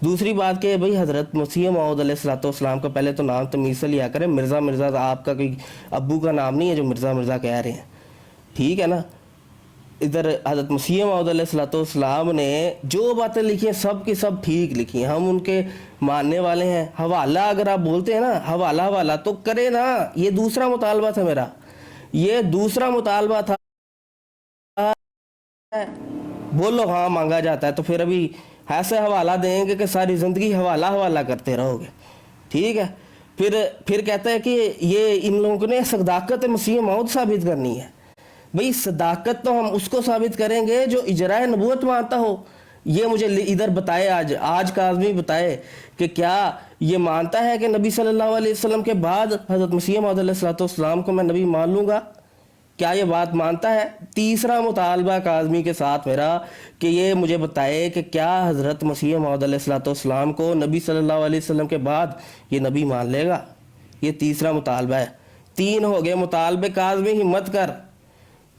دوسری بات کہ بھئی حضرت مسیح موعود علیہ السلام کا پہلے تو نام تمیز سے لیا کریں. مرزا آپ کا کوئی ابو کا نام نہیں ہے جو مرزا کہہ رہے ہیں, ٹھیک ہے نا. ادھر حضرت مسیح موعود علیہ السلام نے جو باتیں لکھی ہیں سب کی سب ٹھیک لکھی ہیں, ہم ان کے ماننے والے ہیں. حوالہ اگر آپ بولتے ہیں نا, حوالہ تو کرے نا. یہ دوسرا مطالبہ تھا میرا, یہ دوسرا مطالبہ تھا. بولو ہاں مانگا جاتا ہے, تو پھر ابھی ایسے حوالہ دیں گے کہ ساری زندگی حوالہ کرتے رہو گے, ٹھیک ہے. پھر کہتا ہے کہ یہ ان لوگوں نے صداقت مسیح موعود ثابت کرنی ہے. بھئی صداقت تو ہم اس کو ثابت کریں گے جو اجراء نبوت مانتا ہو. یہ مجھے ادھر بتائے, آج کاظمی بتائے کہ کیا یہ مانتا ہے کہ نبی صلی اللہ علیہ وسلم کے بعد حضرت مسیح موعود علیہ السلام کو میں نبی مان لوں گا؟ کیا یہ بات مانتا ہے؟ تیسرا مطالبہ کاظمی کے ساتھ میرا کہ یہ مجھے بتائے کہ کیا حضرت مسیح موعود علیہ السلام کو نبی صلی اللہ علیہ وسلم کے بعد یہ نبی مان لے گا. یہ تیسرا مطالبہ ہے. 3 ہو گئے مطالبے. کاظمی ہمت کر,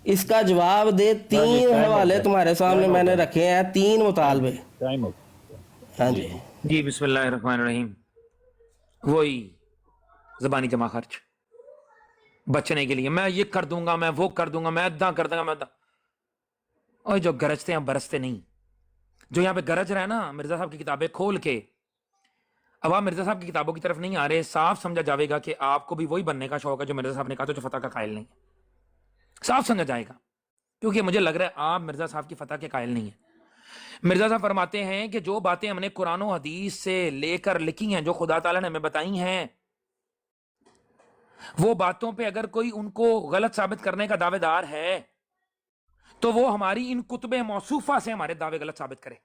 اس کا جواب دے. 3 حوالے تمہارے سامنے میں نے رکھے ہیں, 3 مطالبے. ہاں جی جی بسم اللہ الرحمن الرحیم. وہی زبانی جمع خرچ بچنے کے لیے, میں یہ کر دوں گا, میں وہ کر دوں گا, میں ادھا کر دوں گا, میں ادھا. اور جو گرجتے ہیں برستے نہیں. جو یہاں پہ گرج رہا ہے نا مرزا صاحب کی کتابیں کھول کے, اب آپ مرزا صاحب کی کتابوں کی طرف نہیں آ رہے, صاف سمجھا جاوے گا کہ آپ کو بھی وہی بننے کا شوق ہے جو مرزا صاحب نے کہا تو جو فتح کا قائل نہیں ہے. صاف سمجھا جائے گا, کیونکہ مجھے لگ رہا ہے آپ مرزا صاحب کی فتح کے قائل نہیں ہیں. مرزا صاحب فرماتے ہیں کہ جو باتیں ہم نے قرآن و حدیث سے لے کر لکھی ہیں, جو خدا تعالیٰ نے ہمیں بتائی ہیں, وہ باتوں پہ اگر کوئی ان کو غلط ثابت کرنے کا دعوے دار ہے تو وہ ہماری ان کتب موصوفہ سے ہمارے دعوے غلط ثابت کرے.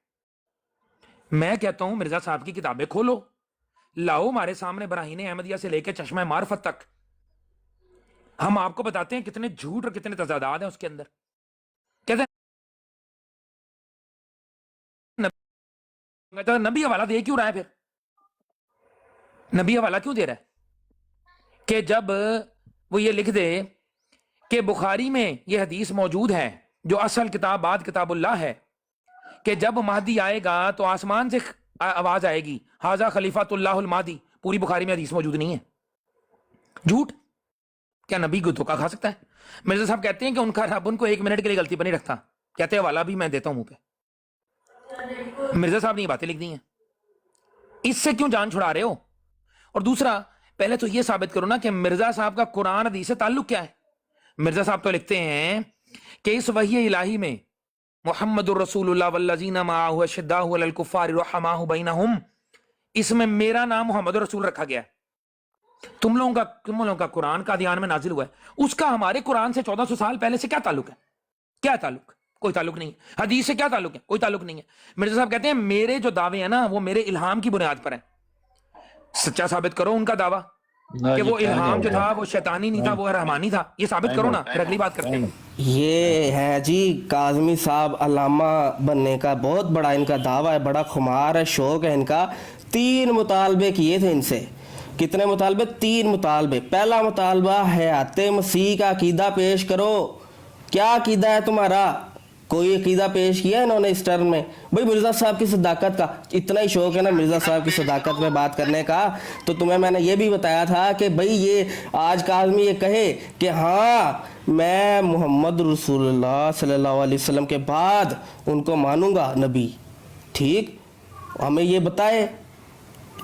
میں کہتا ہوں مرزا صاحب کی کتابیں کھولو, لاؤ ہمارے سامنے براہین احمدیہ سے لے کے چشمہ معرفت تک. ہم آپ کو بتاتے ہیں کتنے جھوٹ اور کتنے تضادات ہیں اس کے اندر. کہتے ہیں نبی حوالہ دے کیوں رہا ہے, پھر نبی حوالہ کیوں دے رہا ہے؟ کہ جب وہ یہ لکھ دے کہ بخاری میں یہ حدیث موجود ہے جو اصل کتاب بعد کتاب اللہ ہے, کہ جب مہدی آئے گا تو آسمان سے آواز آئے گی حاذا خلیفۃ اللہ المہدی. پوری بخاری میں حدیث موجود نہیں ہے. جھوٹ. کیا نبی کو دھوکہ کھا سکتا ہے؟ مرزا صاحب کہتے ہیں کہ ان کا رب ان کو 1 منٹ کے لیے غلطی پر نہیں رکھتا. کہتے ہیں حوالہ بھی میں دیتا ہوں منہ پہ. مرزا صاحب نے یہ باتیں لکھ دی ہیں, اس سے کیوں جان چھڑا رہے ہو؟ اور دوسرا, پہلے تو یہ ثابت کرو نا کہ مرزا صاحب کا قرآن حدیث سے تعلق کیا ہے. مرزا صاحب تو لکھتے ہیں کہ اس وحی الہی میں محمد الرسول اللہ والذین معہ اشداء علی الکفار رحماء بینہم, اس میں میرا نام محمد الرسول رکھا گیا ہے. تم لوگوں کا قرآن قادیان میں نازل ہوا ہے, اس کا ہمارے قرآن سے 1400 سال پہلے سے کیا تعلق ہے؟ کیا تعلق؟ کوئی تعلق نہیں ہے. حدیث سے کیا تعلق ہے؟ کوئی تعلق نہیں ہے. مرزا صاحب کہتے ہیں میرے جو دعوے ہیں نا وہ میرے الہام کی بنیاد پر ہیں. سچا ثابت کرو ان کا دعویٰ کہ وہ الہام جو تھا وہ شیطانی نہیں تھا, وہ رحمانی تھا. یہ ثابت کرو نا, پھر اگلی بات کرتے ہیں. یہ ہے جی کاظمی صاحب علامہ بننے کا بہت بڑا ان کا دعویٰ ہے, بڑا خمار ہے, شوق ہے ان کا. 3 مطالبے کیے تھے ان سے. کتنے مطالبے؟ 3 مطالبے. پہلا مطالبہ حیات مسیح کا عقیدہ پیش کرو. کیا عقیدہ ہے تمہارا؟ کوئی عقیدہ پیش کیا ہے انہوں نے اس ٹرم میں؟ بھئی مرزا صاحب کی صداقت کا اتنا ہی شوق ہے نا مرزا صاحب کی صداقت میں بات کرنے کا, تو تمہیں میں نے یہ بھی بتایا تھا کہ بھئی یہ آج کاظمی یہ کہے کہ ہاں میں محمد رسول اللہ صلی اللہ علیہ وسلم کے بعد ان کو مانوں گا نبی, ٹھیک, ہمیں یہ بتائے.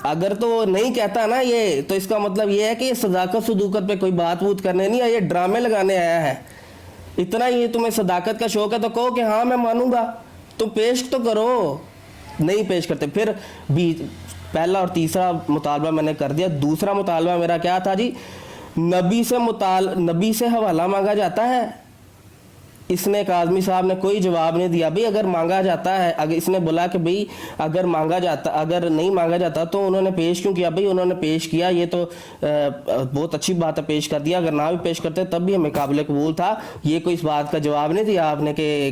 اگر تو نہیں کہتا نا یہ, تو اس کا مطلب یہ ہے کہ یہ صداقت صدوقت پہ کوئی بات بوت کرنے نہیں آیا, یہ ڈرامے لگانے آیا ہے. اتنا ہی تمہیں صداقت کا شوق ہے تو کہو کہ ہاں میں مانوں گا, تو پیش تو کرو. نہیں پیش کرتے. پھر بھی پہلا اور تیسرا مطالبہ میں نے کر دیا. دوسرا مطالبہ میرا کیا تھا جی؟ نبی سے حوالہ مانگا جاتا ہے. اس نے کاظمی صاحب نے کوئی جواب نہیں دیا. بھئی اگر مانگا جاتا ہے, اگر اس نے بولا کہ بھئی اگر نہیں مانگا جاتا تو انہوں نے پیش کیوں کیا؟ بھئی انہوں نے پیش کیا, یہ تو بہت اچھی بات ہے پیش کر دیا. اگر نہ بھی پیش کرتے تب بھی ہمیں قابل قبول تھا. یہ کوئی اس بات کا جواب نہیں دیا آپ نے کہ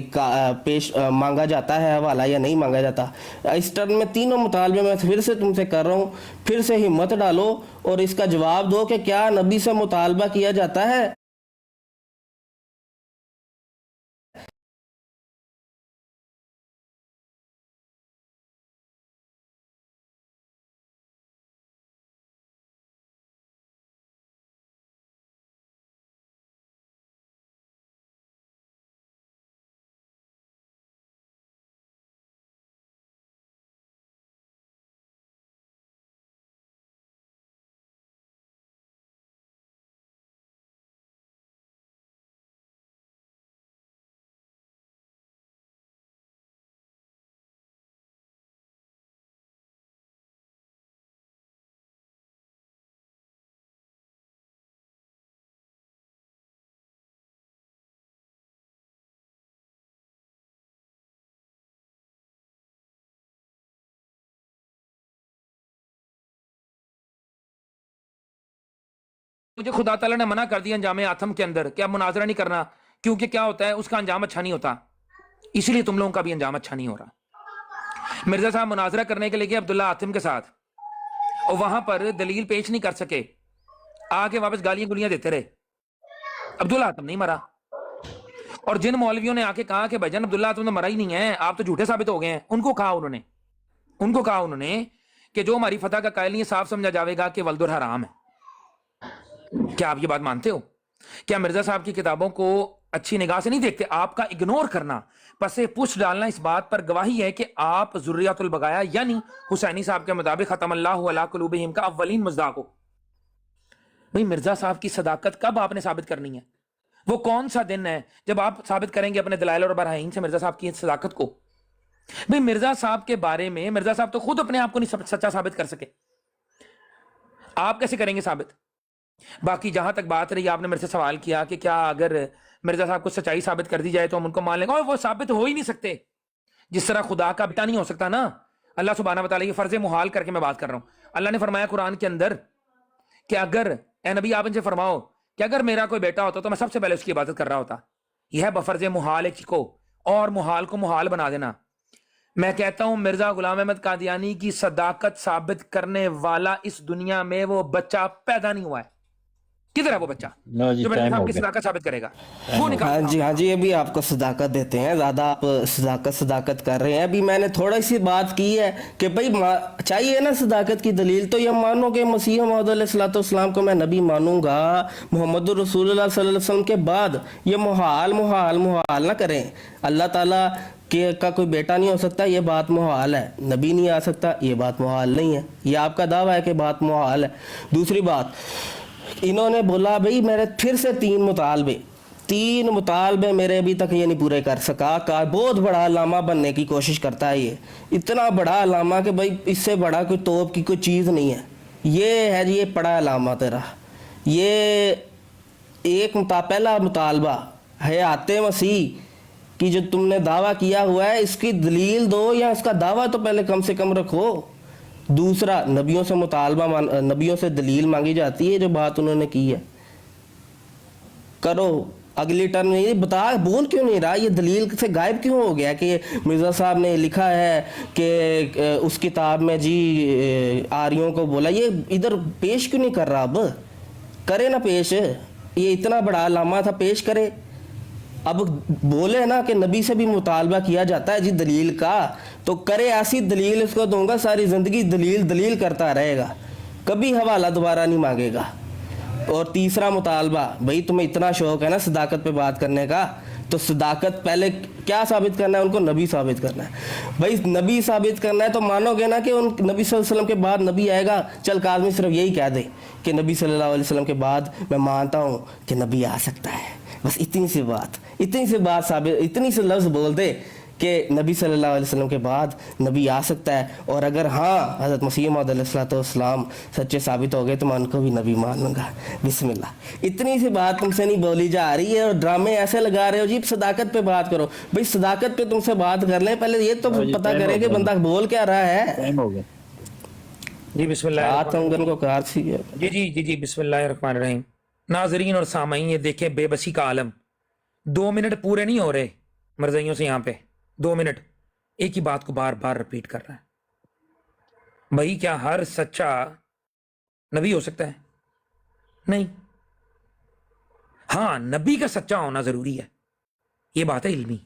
مانگا جاتا ہے حوالہ یا نہیں مانگا جاتا. اس ٹرم میں 3 مطالبے میں پھر سے تم سے کر رہا ہوں, پھر سے ہمت ڈالو اور اس کا جواب دو کہ کیا نبی سے مطالبہ کیا جاتا ہے؟ مجھے خدا تعالیٰ نے منع کر دیا انجام آتم کے اندر کہ اب مناظرہ نہیں کرنا، کیونکہ کیا ہوتا ہے اس کا انجام اچھا نہیں ہوتا، اسی لیے تم لوگوں کا بھی انجام اچھا نہیں ہو رہا۔ مرزا صاحب مناظرہ کرنے کے لیے گئے عبداللہ آتم کے ساتھ، اور وہاں پر دلیل پیش نہیں کر سکے، آ کے واپس گالیاں گلیاں دیتے رہے۔ عبداللہ آتم نہیں مرا، اور جن مولویوں نے آ کے کہا کہ بھجن عبداللہ آتم تو مرا ہی نہیں ہے، آپ تو جھوٹے ثابت ہو گئے ہیں، ان کو کہا انہوں نے کہ جو ہماری فتح کا قائل نہیں ہے صاف سمجھا جاوے گا کہ ولد الحرام ہے۔ کیا آپ یہ بات مانتے ہو؟ کیا مرزا صاحب کی کتابوں کو اچھی نگاہ سے نہیں دیکھتے؟ آپ کا اگنور کرنا، پس پوچھ ڈالنا اس بات پر گواہی ہے کہ آپ ذریات البغایا یعنی حسینی صاحب کے مطابق ختم اللہ علی قلوبہم کا اولین مصداق ہو۔ بھئی مرزا صاحب کی صداقت کب آپ نے ثابت کرنی ہے؟ وہ کون سا دن ہے جب آپ ثابت کریں گے اپنے دلائل اور براہین سے مرزا صاحب کی صداقت کو؟ بھئی مرزا صاحب کے بارے میں مرزا صاحب تو خود اپنے آپ کو نہیں سچا ثابت کر سکے، آپ کیسے کریں گے ثابت؟ باقی جہاں تک بات رہی، آپ نے میرے سے سوال کیا کہ کیا اگر مرزا صاحب کو سچائی ثابت کر دی جائے تو ہم ان کو مان لیں گے، اور وہ ثابت ہو ہی نہیں سکتے، جس طرح خدا کا بیٹا نہیں ہو سکتا نا۔ اللہ سبحانہ وتعالی یہ فرض محال کر کے میں بات کر رہا ہوں۔ اللہ نے فرمایا قرآن کے اندر کہ اگر اے نبی آپ ان سے فرماؤ کہ اگر میرا کوئی بیٹا ہوتا تو میں سب سے پہلے اس کی عبادت کر رہا ہوتا۔ یہ ہے بفرض محال ایک کو، اور محال کو محال بنا دینا۔ میں کہتا ہوں مرزا غلام احمد قادیانی کی صداقت ثابت کرنے والا اس دنیا میں وہ بچہ پیدا نہیں ہوا ہے۔ کدھر ہے وہ بچہ جو مرزا صاحب کی صداقت ثابت کرے گا؟ وہ نکال۔ ہاں جی ابھی آپ کو صداقت دیتے ہیں، زیادہ آپ صداقت کر رہے ہیں۔ ابھی میں نے تھوڑی سی بات کی ہے کہ بھائی چاہیے نا صداقت کی دلیل، تو یہ مانو کہ مسیح موعود علیہ الصلوۃ والسلام کو میں نبی مانوں گا محمد الرسول اللہ صلی اللہ علیہ وسلم کے بعد، یہ محال نہ کریں۔ اللہ تعالیٰ کا کوئی بیٹا نہیں ہو سکتا، یہ بات محال ہے۔ نبی نہیں آ سکتا، یہ بات محال نہیں ہے۔ یہ آپ کا دعویٰ ہے کہ بات محال ہے۔ دوسری بات، انہوں نے بولا بھئی میرے پھر سے تین مطالبے میرے ابھی تک یہ نہیں پورے کر سکا۔ بہت بڑا علامہ بننے کی کوشش کرتا ہے، یہ اتنا بڑا علامہ کہ بھئی اس سے بڑا کوئی توپ کی کوئی چیز نہیں ہے۔ یہ ہے جی یہ بڑا علامہ تیرا۔ یہ ایک پہلا مطالبہ حیات مسیح کی جو تم نے دعویٰ کیا ہوا ہے، اس کی دلیل دو، یا اس کا دعویٰ تو پہلے کم سے کم رکھو۔ دوسرا، نبیوں سے نبیوں سے دلیل مانگی جاتی ہے، جو بات انہوں نے کی ہے کرو۔ اگلی ٹرم نہیں بول کیوں نہیں رہا؟ یہ دلیل سے غائب کیوں ہو گیا کہ مرزا صاحب نے لکھا ہے کہ اس کتاب میں جی آریوں کو بولا؟ یہ ادھر پیش کیوں نہیں کر رہا؟ اب کرے نا پیش، یہ اتنا بڑا علامہ تھا، پیش کرے۔ اب بولے نا کہ نبی سے بھی مطالبہ کیا جاتا ہے جی دلیل کا، تو کرے، ایسی دلیل اس کو دوں گا ساری زندگی دلیل کرتا رہے گا، کبھی حوالہ دوبارہ نہیں مانگے گا۔ اور تیسرا مطالبہ، بھئی تمہیں اتنا شوق ہے نا صداقت پہ بات کرنے کا، تو صداقت پہلے کیا ثابت کرنا ہے؟ ان کو نبی ثابت کرنا ہے۔ بھئی نبی ثابت کرنا ہے تو مانو گے نا کہ نبی صلی اللہ علیہ وسلم کے بعد نبی آئے گا؟ چل کاظمی صرف یہی کہہ دے کہ نبی صلی اللہ علیہ وسلم کے بعد میں مانتا ہوں کہ نبی آ سکتا ہے، بس اتنی سی بات ثابت، اتنی سے لفظ بول دے کہ نبی صلی اللہ علیہ وسلم کے بعد نبی آ سکتا ہے، اور اگر ہاں حضرت مسیح موعود علیہ الصلوۃ والسلام سچے ثابت ہو گئے تو میں ان کو بھی نبی مان لوں گا۔ بسم اللہ۔ اتنی سی بات تم سے نہیں بولی جا رہی ہے، اور ڈرامے ایسے لگا رہے ہو جی صداقت پہ بات کرو۔ بھئی صداقت پہ تم سے بات کر لیں، پہلے یہ تو پتہ کریں کہ بندہ بول کیا رہا ہے۔ جی بسم اللہ جی بسم اللہ الرحمن الرحیم۔ ناظرین اور سامعین، یہ دیکھیں بے بسی کا عالم، 2 منٹ پورے نہیں ہو رہے مرزائیوں سے، یہاں پہ 2 منٹ ایک ہی بات کو بار بار رپیٹ کر رہا ہے۔ بھائی کیا ہر سچا نبی ہو سکتا ہے؟ نہیں۔ ہاں نبی کا سچا ہونا ضروری ہے، یہ بات ہے علمی۔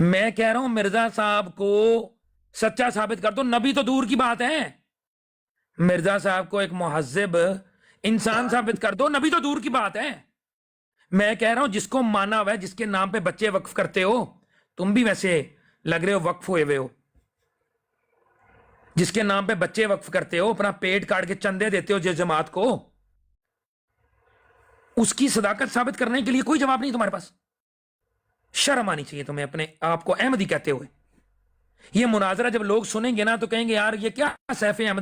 میں کہہ رہا ہوں مرزا صاحب کو سچا ثابت کر دو، نبی تو دور کی بات ہے۔ مرزا صاحب کو ایک مہذب انسان ثابت کر دو، نبی تو دور کی بات ہے۔ میں کہہ رہا ہوں جس کو مانا ہوا ہے، جس کے نام پہ بچے وقف کرتے ہو، تم بھی ویسے لگ رہے ہو وقف ہوئے ہو، جس کے نام پہ بچے وقف کرتے ہو، اپنا پیٹ کاٹ کے چندے دیتے ہو جس جماعت کو، اس کی صداقت ثابت کرنے کے لیے کوئی جواب نہیں تمہارے پاس۔ شرم آنی چاہیے تمہیں اپنے آپ کو احمدی کہتے ہوئے۔ یہ مناظرہ جب لوگ سنیں گے نا تو کہیں گے یار یہ کیا سیف احمدی